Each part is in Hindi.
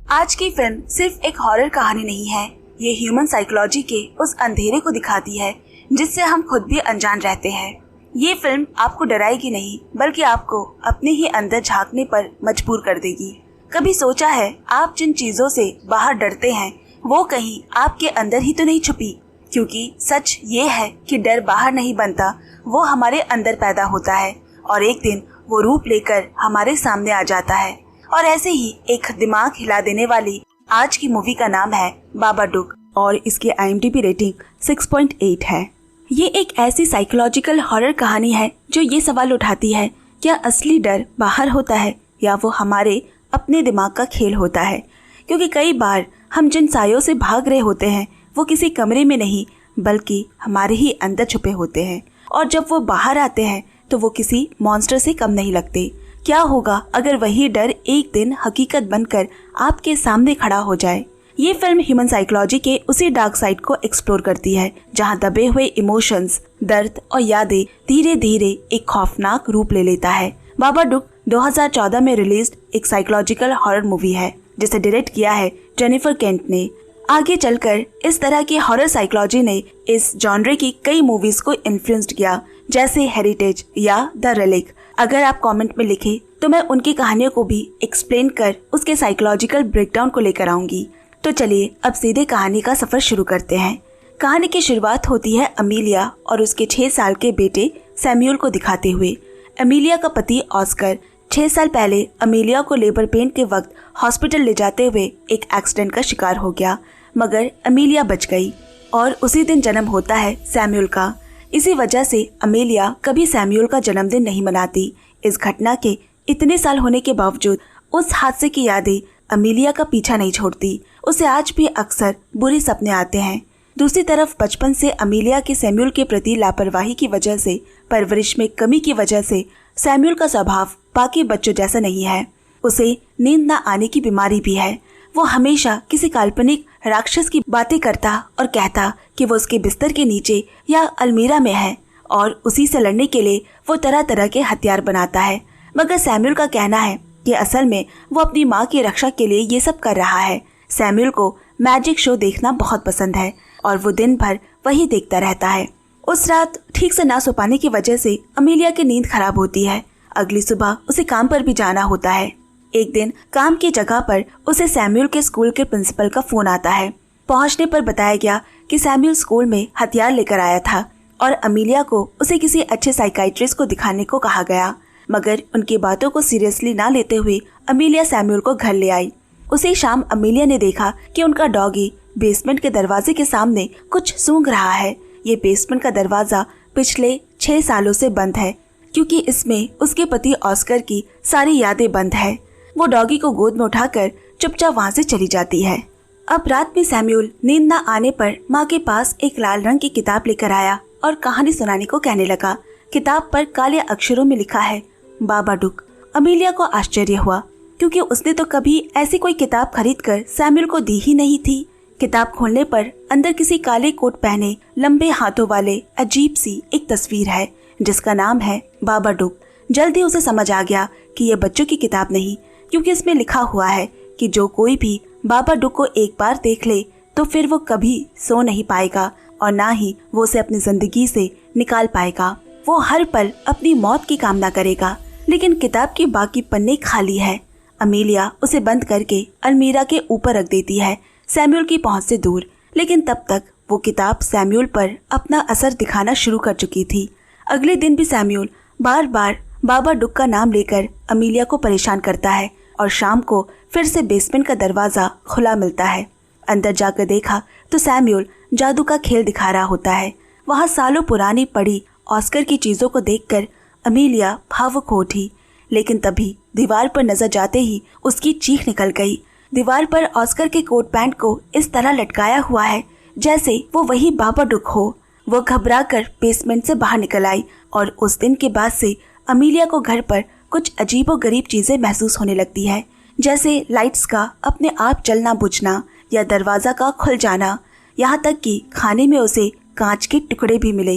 आज की फिल्म सिर्फ एक हॉरर कहानी नहीं है, ये ह्यूमन साइकोलॉजी के उस अंधेरे को दिखाती है जिससे हम खुद भी अनजान रहते हैं। ये फिल्म आपको डराएगी नहीं, बल्कि आपको अपने ही अंदर झांकने पर मजबूर कर देगी। कभी सोचा है आप जिन चीजों से बाहर डरते हैं वो कहीं आपके अंदर ही तो नहीं छुपी? क्योंकि सच ये है कि डर बाहर नहीं बनता, वो हमारे अंदर पैदा होता है और एक दिन वो रूप लेकर हमारे सामने आ जाता है। और ऐसे ही एक दिमाग हिला देने वाली आज की मूवी का नाम है बाबाडुक और इसकी IMDb रेटिंग 6.8 है। ये एक ऐसी साइकोलॉजिकल हॉरर कहानी है जो ये सवाल उठाती है, क्या असली डर बाहर होता है या वो हमारे अपने दिमाग का खेल होता है? क्योंकि कई बार हम जिन सायों से भाग रहे होते हैं वो किसी कमरे में नहीं बल्कि हमारे ही अंदर छुपे होते हैं, और जब वो बाहर आते हैं तो वो किसी मॉन्स्टर से कम नहीं लगते। क्या होगा अगर वही डर एक दिन हकीकत बनकर आपके सामने खड़ा हो जाए? ये फिल्म ह्यूमन साइकोलॉजी के उसी डार्क साइड को एक्सप्लोर करती है जहां दबे हुए इमोशंस, दर्द और यादें धीरे धीरे एक खौफनाक रूप ले लेता है। बाबाडुक 2014 में रिलीज्ड एक साइकोलॉजिकल हॉरर मूवी है जिसे डायरेक्ट किया है जेनिफर केंट ने। आगे चलकर इस तरह की हॉरर साइकोलॉजी ने इस जॉनरे की कई मूवीज को इन्फ्लुएंस्ड किया, जैसे हेरिटेज या द रेलिक। अगर आप कमेंट में लिखें तो मैं उनकी कहानियों को भी एक्सप्लेन कर उसके साइकोलॉजिकल ब्रेकडाउन को लेकर आऊंगी। तो चलिए अब सीधे कहानी का सफर शुरू करते हैं। कहानी की शुरुआत होती है अमीलिया और उसके 6 साल के बेटे सैमुअल को दिखाते हुए। अमीलिया का पति ऑस्कर 6 साल पहले अमीलिया को लेबर पेन के वक्त हॉस्पिटल ले जाते हुए एक एक्सीडेंट का शिकार हो गया, मगर अमीलिया बच गई और उसी दिन जन्म होता है सैमुअल का। इसी वजह से अमीलिया कभी सैमुअल का जन्मदिन नहीं मनाती। इस घटना के इतने साल होने के बावजूद उस हादसे की यादें अमीलिया का पीछा नहीं छोड़ती। उसे आज भी अक्सर बुरे सपने आते हैं। दूसरी तरफ बचपन से अमीलिया के सैमुअल के प्रति लापरवाही की वजह से, परवरिश में कमी की वजह से सैमुअल का स्वभाव बाकी बच्चों जैसा नहीं है। उसे नींद न आने की बीमारी भी है। वो हमेशा किसी काल्पनिक राक्षस की बातें करता और कहता कि वो उसके बिस्तर के नीचे या अलमीरा में है और उसी से लड़ने के लिए वो तरह तरह के हथियार बनाता है। मगर सैमुअल का कहना है कि असल में वो अपनी माँ की रक्षा के लिए ये सब कर रहा है। सैमुअल को मैजिक शो देखना बहुत पसंद है और वो दिन भर वही देखता रहता है। उस रात ठीक से ना सो पाने की वजह से अमीलिया की नींद खराब होती है। अगली सुबह उसे काम पर भी जाना होता है। एक दिन काम की जगह पर उसे सैमुअल के स्कूल के प्रिंसिपल का फोन आता है। पहुंचने पर बताया गया कि सैमुअल स्कूल में हथियार लेकर आया था और अमीलिया को उसे किसी अच्छे साइकाइट्रिस्ट को दिखाने को कहा गया। मगर उनकी बातों को सीरियसली ना लेते हुए अमीलिया सैमुअल को घर ले आई। उसी शाम अमीलिया ने देखा कि उनका डॉगी बेसमेंट के दरवाजे के सामने कुछ सूंघ रहा है। ये बेसमेंट का दरवाजा पिछले 6 सालों से बंद है क्योंकि इसमें उसके पति ऑस्कर की सारी यादें बंद है। वो डॉगी को गोद में उठाकर चुपचाप वहाँ से चली जाती है। अब रात में सैमुअल नींद न आने पर माँ के पास एक लाल रंग की किताब लेकर आया और कहानी सुनाने को कहने लगा। किताब पर काले अक्षरों में लिखा है बाबाडुक। अमीलिया को आश्चर्य हुआ क्योंकि उसने तो कभी ऐसी कोई किताब खरीदकर सैमुअल को दी ही नहीं थी। किताब खोलने पर अंदर किसी काले कोट पहने लंबे हाथों वाले अजीब सी एक तस्वीर है जिसका नाम है बाबाडुक। जल्दी उसे समझ आ गया कि यह बच्चों की किताब नहीं, क्योंकि इसमें लिखा हुआ है कि जो कोई भी बाबाडुक को एक बार देख ले तो फिर वो कभी सो नहीं पाएगा और ना ही वो उसे अपनी जिंदगी से निकाल पाएगा। वो हर पल अपनी मौत की कामना करेगा। लेकिन किताब के बाकी पन्ने खाली है। अमीलिया उसे बंद करके अलमीरा के ऊपर रख देती है, सैमुअल की पहुंच से दूर। लेकिन तब तक वो किताब सैमुअल पर अपना असर दिखाना शुरू कर चुकी थी। अगले दिन भी सैमुअल बार बार बाबाडुक का नाम लेकर अमीलिया को परेशान करता है और शाम को फिर से बेसमेंट का दरवाजा खुला मिलता है। अंदर जाकर देखा तो सैमुअल जादू का खेल दिखा रहा होता है। वहाँ सालों पुरानी पड़ी ऑस्कर की चीजों को देखकर अमीलिया भावुक हो उठी। लेकिन तभी दीवार पर नजर जाते ही उसकी चीख निकल गई। दीवार पर ऑस्कर के कोट पैंट को इस तरह लटकाया हुआ है जैसे वो वही बाबाडुक हो। वो घबराकर बेसमेंट से बाहर निकल आई और उस दिन के बाद से अमीलिया को घर पर कुछ अजीबोगरीब चीजें महसूस होने लगती है, जैसे लाइट्स का अपने आप जलना बुझना या दरवाजा का खुल जाना। यहाँ तक कि खाने में उसे कांच के टुकड़े भी मिले।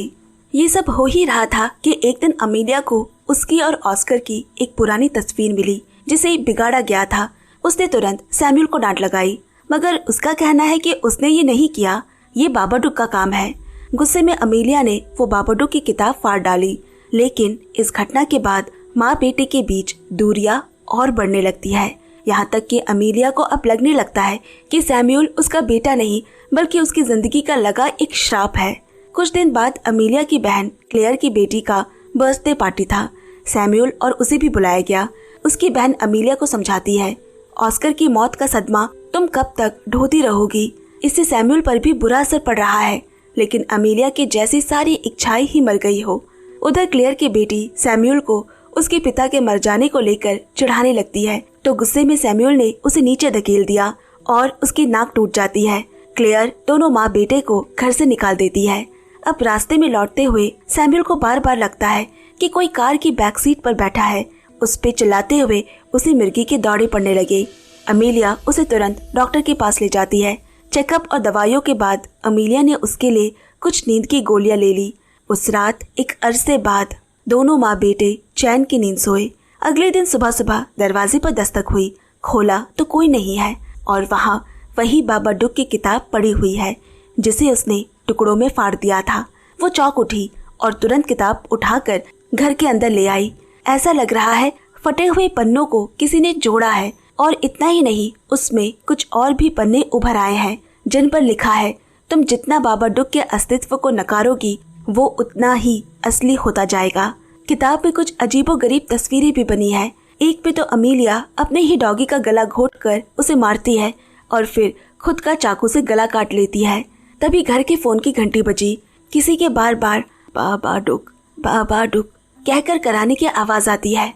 ये सब हो ही रहा था कि एक दिन अमीलिया को उसकी और ऑस्कर की एक पुरानी तस्वीर मिली जिसे बिगाड़ा गया था। उसने तुरंत सैमुअल को डांट लगाई, मगर उसका कहना है कि उसने ये नहीं किया, ये बाबाडुक का काम है। गुस्से में अमीलिया ने वो बाबाडुक की किताब फाड़ डाली। लेकिन इस घटना के बाद माँ बेटे के बीच दूरियां और बढ़ने लगती है, यहाँ तक कि अमीलिया को अब लगने लगता है कि सैमुअल उसका बेटा नहीं बल्कि उसकी जिंदगी का लगा एक श्राप है। कुछ दिन बाद अमीलिया की बहन क्लेयर की बेटी का बर्थडे पार्टी था। सैमुअल और उसे भी बुलाया गया। उसकी बहन अमीलिया को समझाती है, ऑस्कर की मौत का सदमा तुम कब तक ढोती रहोगी, इससे सैमुअल पर भी बुरा असर पड़ रहा है। लेकिन अमीलिया की जैसी सारी इच्छाएं ही मर गई हो। उधर क्लेयर की बेटी सैमुअल को उसके पिता के मर जाने को लेकर चिढ़ाने लगती है, तो गुस्से में सैमुअल ने उसे नीचे धकेल दिया और उसकी नाक टूट जाती है। क्लेयर दोनों माँ बेटे को घर से निकाल देती है। अब रास्ते में लौटते हुए सैमुअल को बार बार लगता है कि कोई कार की बैक सीट पर बैठा है। उस पे चिल्लाते हुए उसे मिर्गी के दौड़े पड़ने लगे। अमीलिया उसे तुरंत डॉक्टर के पास ले जाती है। चेकअप और दवाइयों के बाद अमीलिया ने उसके लिए कुछ नींद की गोलियां ले ली। उस रात एक अरसे बाद दोनों माँ बेटे चैन की नींद सोए। अगले दिन सुबह सुबह दरवाजे पर दस्तक हुई। खोला तो कोई नहीं है और वहाँ वही बाबाडुक की किताब पड़ी हुई है जिसे उसने टुकड़ों में फाड़ दिया था। वो चौंक उठी और तुरंत किताब उठाकर घर के अंदर ले आई। ऐसा लग रहा है फटे हुए पन्नों को किसी ने जोड़ा है, और इतना ही नहीं, उसमें कुछ और भी पन्ने उभर आए हैं जिन पर लिखा है, तुम जितना बाबाडुक के अस्तित्व को नकारोगी वो उतना ही असली होता जाएगा। किताब में कुछ अजीबोगरीब तस्वीरें भी बनी है। एक पे तो अमीलिया अपने ही डॉगी का गला घोंटकर उसे मारती है और फिर खुद का चाकू से गला काट लेती है। तभी घर के फोन की घंटी बजी। किसी के बार बार बाबाडुक बाबाडुक कहकर कराने की आवाज आती है।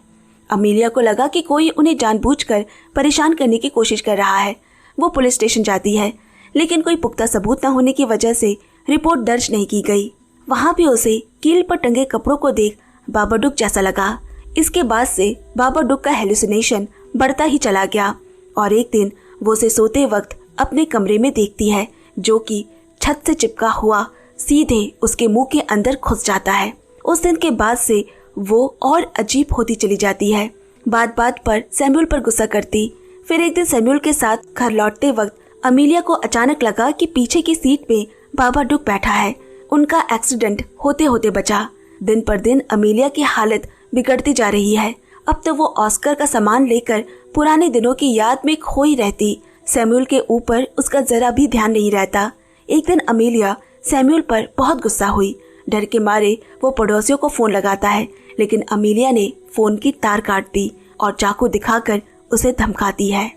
अमीलिया को लगा कि कोई उन्हें जानबूझकर परेशान करने की कोशिश कर रहा है। वो पुलिस स्टेशन जाती है, लेकिन कोई पुख्ता सबूत न होने की वजह से रिपोर्ट दर्ज नहीं की गई। वहाँ भी उसे कील पर टंगे कपड़ों को देख बाबाडुक जैसा लगा। इसके बाद से बाबाडुक का हेलुसिनेशन बढ़ता ही चला गया और एक दिन वो उसे सोते वक्त अपने कमरे में देखती है, जो कि छत से चिपका हुआ सीधे उसके मुंह के अंदर घुस जाता है। उस दिन के बाद से वो और अजीब होती चली जाती है। बात बात पर सैमुअल पर गुस्सा करती। फिर एक दिन सैमुअल के साथ घर लौटते वक्त अमीलिया को अचानक लगा कि पीछे की सीट पे बाबाडुक बैठा है। उनका एक्सीडेंट होते होते बचा। दिन पर दिन अमीलिया की हालत बिगड़ती जा रही है। अब तो वो ऑस्कर का सामान लेकर पुराने दिनों की याद में खोई रहती। सैमुअल के ऊपर उसका जरा भी ध्यान नहीं रहता। एक दिन अमीलिया सैमुअल पर बहुत गुस्सा हुई। डर के मारे वो पड़ोसियों को फोन लगाता है, लेकिन अमीलिया ने फोन की तार काट दी और चाकू दिखाकर उसे धमकाती है।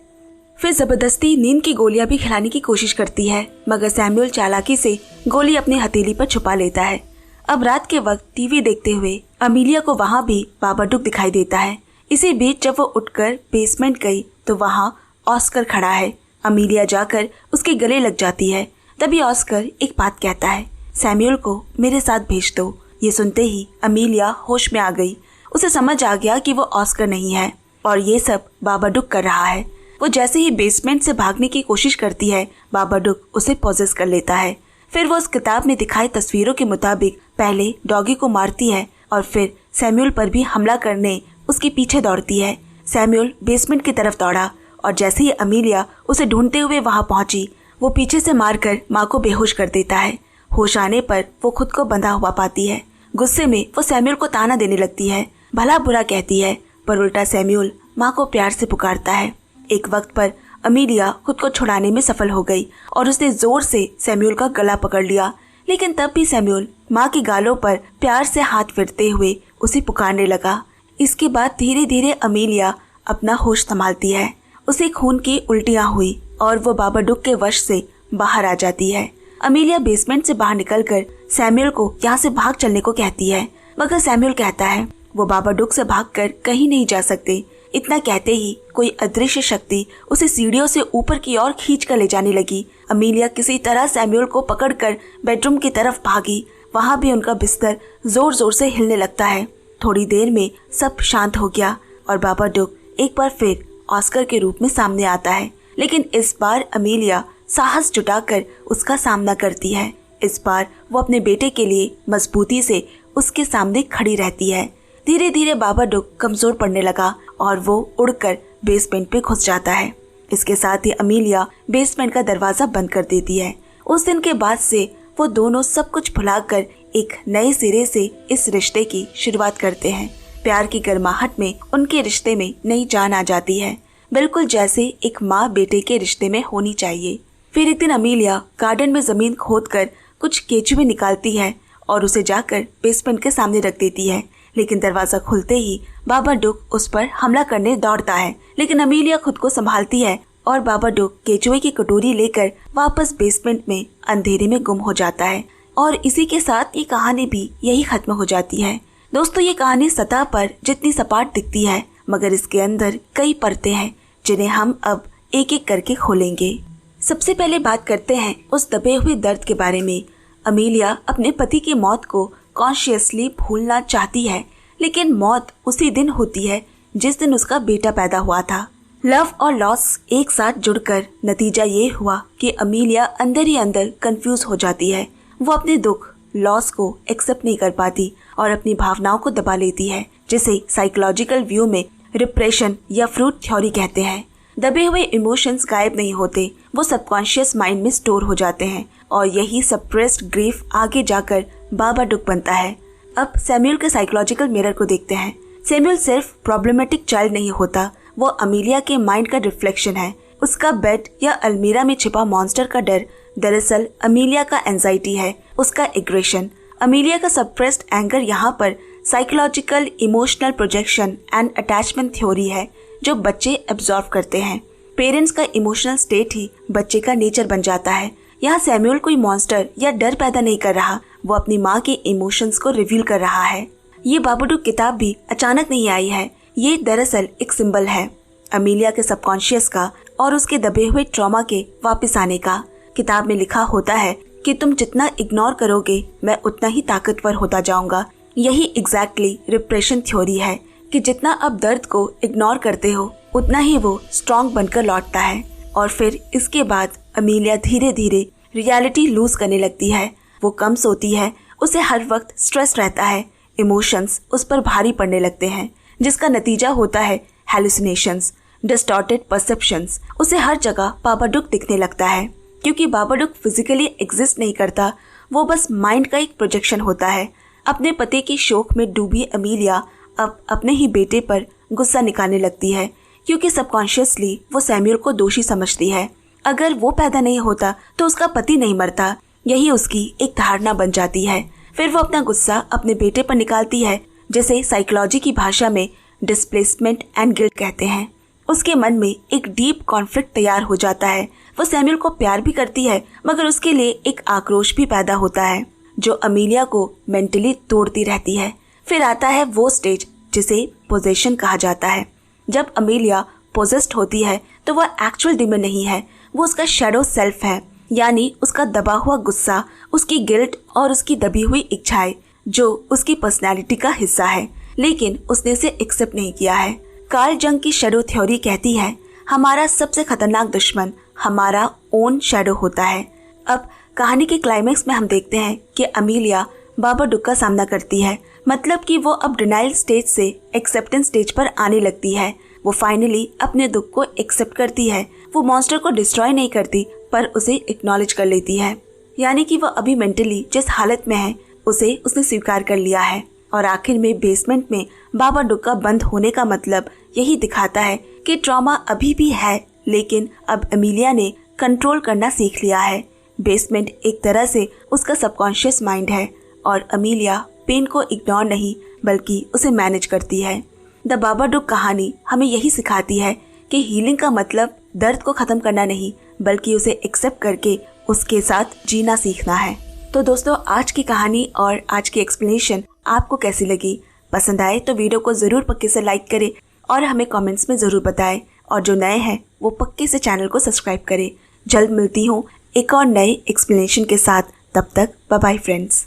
फिर जबरदस्ती नींद की गोलियां भी खिलाने की कोशिश करती है, मगर सैमुअल चालाकी से गोली अपनी हथेली पर छुपा लेता है। अब रात के वक्त टीवी देखते हुए अमीलिया को वहाँ भी बाबाडुक दिखाई देता है। इसी बीच जब वो उठकर बेसमेंट गई तो वहाँ ऑस्कर खड़ा है। अमीलिया जाकर उसके गले लग जाती है। तभी ऑस्कर एक बात कहता है, सैमुअल को मेरे साथ भेज दो। ये सुनते ही अमीलिया होश में आ गई। उसे समझ आ गया कि वो ऑस्कर नहीं है और ये सब बाबाडुक कर रहा है। वो जैसे ही बेसमेंट से भागने की कोशिश करती है, बाबाडुक उसे पॉजेस कर लेता है। फिर वो उस किताब में दिखाई तस्वीरों के मुताबिक पहले डॉगी को मारती है और फिर सैमुअल पर भी हमला करने उसके पीछे दौड़ती है। सैमुअल बेसमेंट की तरफ दौड़ा और जैसे ही अमीलिया उसे ढूंढते हुए वहां पहुंची, वो पीछे से मारकर माँ को बेहोश कर देता है। होश आने पर वो खुद को बंधा हुआ पाती है। गुस्से में वो सैमुअल को ताना देने लगती है, भला बुरा कहती है, पर उल्टा सैमुअल माँ को प्यार से पुकारता है। एक वक्त पर अमीलिया खुद को छुड़ाने में सफल हो गई और उसने जोर से सैमुअल का गला पकड़ लिया, लेकिन तब भी सैमुअल माँ के गालों पर प्यार से हाथ फेरते हुए उसे पुकारने लगा। इसके बाद धीरे धीरे अमीलिया अपना होश संभालती है। उसे खून की उल्टियाँ हुई और वो बाबाडुक के वश से बाहर आ जाती है। अमीलिया बेसमेंट से बाहर निकलकर सैमुअल को यहाँ से भाग चलने को कहती है, मगर सैमुअल कहता है वो बाबाडुक से भागकर कहीं नहीं जा सकते। इतना कहते ही कोई अदृश्य शक्ति उसे सीढ़ियों से ऊपर की ओर खींच कर ले जाने लगी। अमीलिया किसी तरह सैमुअल को पकड़कर बेडरूम की तरफ भागी। वहाँ भी उनका बिस्तर जोर जोर से हिलने लगता है। थोड़ी देर में सब शांत हो गया और बाबाडुक एक बार फिर ऑस्कर के रूप में सामने आता है, लेकिन इस बार अमीलिया साहस जुटाकर उसका सामना करती है। इस बार वो अपने बेटे के लिए मजबूती से उसके सामने खड़ी रहती है। धीरे धीरे बाबाडुक कमजोर पड़ने लगा और वो उड़कर बेसमेंट पे घुस जाता है। इसके साथ ही अमीलिया बेसमेंट का दरवाजा बंद कर देती है। उस दिन के बाद से वो दोनों सब कुछ भुलाकर एक नए सिरे से इस रिश्ते की शुरुआत करते हैं। प्यार की गर्माहट में उनके रिश्ते में नई जान आ जाती है, बिल्कुल जैसे एक माँ बेटे के रिश्ते में होनी चाहिए। फिर एक दिन अमीलिया गार्डन में जमीन खोदकर कुछ केचुए निकालती है और उसे जाकर बेसमेंट के सामने रख देती है। लेकिन दरवाजा खुलते ही बाबाडुक उस पर हमला करने दौड़ता है, लेकिन अमीलिया खुद को संभालती है और बाबाडुक केचुए की कटोरी लेकर वापस बेसमेंट में अंधेरे में गुम हो जाता है। और इसी के साथ ये कहानी भी यही खत्म हो जाती है। दोस्तों, ये कहानी सतह पर जितनी सपाट दिखती है, मगर इसके अंदर कई परतें हैं जिन्हें हम अब एक एक करके खोलेंगे। सबसे पहले बात करते हैं उस दबे हुए दर्द के बारे में। अमीलिया अपने पति की मौत को कॉन्शियसली भूलना चाहती है, लेकिन मौत उसी दिन होती है जिस दिन उसका बेटा पैदा हुआ था। लव और लॉस एक साथ जुड़कर नतीजा ये हुआ कि अमीलिया अंदर ही अंदर कंफ्यूज हो जाती है। वो अपने दुख, लॉस को एक्सेप्ट नहीं कर पाती और अपनी भावनाओं को दबा लेती है, जिसे साइकोलॉजिकल व्यू में रिप्रेशन या फ्रूट थ्योरी कहते हैं। दबे हुए इमोशंस गायब नहीं होते, वो सबकॉन्शियस माइंड में स्टोर हो जाते हैं और यही सप्रेस्ड ग्रीफ आगे जाकर बाबाडुक बनता है। अब सैमुअल के साइकोलॉजिकल मिरर को देखते हैं। सैमुअल सिर्फ प्रॉब्लमेटिक चाइल्ड नहीं होता, वो अमीलिया के माइंड का रिफ्लेक्शन है। उसका बेड या अलमीरा में छिपा मॉन्स्टर का डर दरअसल अमीलिया का एंजाइटी है, उसका एग्रेशन। अमीलिया का सप्रेस्ड एंगर यहाँ पर psychological emotional projection and attachment theory है जो बच्चे एब्जॉर्व करते हैं। पेरेंट्स का इमोशनल स्टेट ही बच्चे का नेचर बन जाता है। यहाँ सैमुअल कोई मॉन्स्टर या डर पैदा नहीं कर रहा, वो अपनी माँ के इमोशंस को रिवील कर रहा है। ये बाबाडुक किताब भी अचानक नहीं आई है, ये दरअसल एक सिंबल है अमीलिया के सबकॉन्शियस का और उसके दबे हुए ट्रॉमा के वापस आने का। किताब में लिखा होता है कि तुम जितना इग्नोर करोगे मैं उतना ही ताकतवर होता जाऊंगा। यही एग्जैक्टली रिप्रेशन थ्योरी है कि जितना आप दर्द को इग्नोर करते हो उतना ही वो स्ट्रॉन्ग बनकर लौटता है। और फिर इसके बाद अमीलिया धीरे धीरे रियलिटी लूज करने लगती है। वो कम सोती है, उसे हर वक्त स्ट्रेस रहता है, इमोशंस उस पर भारी पड़ने लगते हैं, जिसका नतीजा होता है हैलुसिनेशंस, डिस्टॉर्टेड परसेप्शंस। उसे हर जगह बाबाडुक दिखने लगता है, क्योंकि बाबाडुक फिजिकली एग्जिस्ट नहीं करता, वो बस माइंड का एक प्रोजेक्शन होता है। अपने पति के शोक में डूबी अमीलिया अब अपने ही बेटे पर गुस्सा निकालने लगती है, क्योंकि सबकॉन्शियसली वो सैमुअल को दोषी समझती है। अगर वो पैदा नहीं होता तो उसका पति नहीं मरता, यही उसकी एक धारणा बन जाती है। फिर वो अपना गुस्सा अपने बेटे पर निकालती है, जिसे साइकोलॉजी की भाषा में डिस्प्लेसमेंट एंड गिल्ट कहते हैं। उसके मन में एक डीप कॉन्फ्लिक्ट तैयार हो जाता है। वो सैमुअल को प्यार भी करती है, मगर उसके लिए एक आक्रोश भी पैदा होता है जो अमीलिया को मेंटली तोड़ती रहती है। फिर आता है वो स्टेज जिसे पोजेशन कहा जाता है। जब अमीलिया पोजेस्ड होती है तो वह एक्चुअल डीमन नहीं है, वो उसका शैडो सेल्फ है, यानी उसका दबा हुआ गुस्सा, उसकी गिल्ट और उसकी दबी हुई इच्छाएं जो उसकी पर्सनैलिटी का हिस्सा है, लेकिन उसने इसे एक्सेप्ट नहीं किया है। कार्ल जंग की शैडो थ्योरी कहती है हमारा सबसे खतरनाक दुश्मन हमारा ओन शैडो होता है। अब कहानी के क्लाइमेक्स में हम देखते हैं कि अमीलिया बाबाडुक का सामना करती है, मतलब कि वो अब डिनाइल स्टेज से एक्सेप्टेंस स्टेज पर आने लगती है। वो फाइनली अपने दुख को एक्सेप्ट करती है। वो मॉन्स्टर को डिस्ट्रॉय नहीं करती, पर उसे एक्नॉलेज कर लेती है, यानी कि वो अभी मेंटली जिस हालत में है उसे उसने स्वीकार कर लिया है। और आखिर में बेसमेंट में बाबाडुक का बंद होने का मतलब यही दिखाता है कि ट्रॉमा अभी भी है, लेकिन अब अमीलिया ने कंट्रोल करना सीख लिया है। बेसमेंट एक तरह से उसका सबकॉन्शियस माइंड है और अमीलिया पेन को इग्नोर नहीं बल्कि उसे मैनेज करती है। द बाबाडुक कहानी हमें यही सिखाती है कि हीलिंग का मतलब दर्द को खत्म करना नहीं, बल्कि उसे एक्सेप्ट करके उसके साथ जीना सीखना है। तो दोस्तों, आज की कहानी और आज की एक्सप्लेनेशन आपको कैसी लगी? पसंद आए तो वीडियो को जरूर पक्के से लाइक करें और हमें कमेंट्स में जरूर बताएं, और जो नए हैं वो पक्के से चैनल को सब्सक्राइब करें। जल्द मिलती हूँ एक और नए एक्सप्लेनेशन के साथ। तब तक बाय बाय फ्रेंड्स।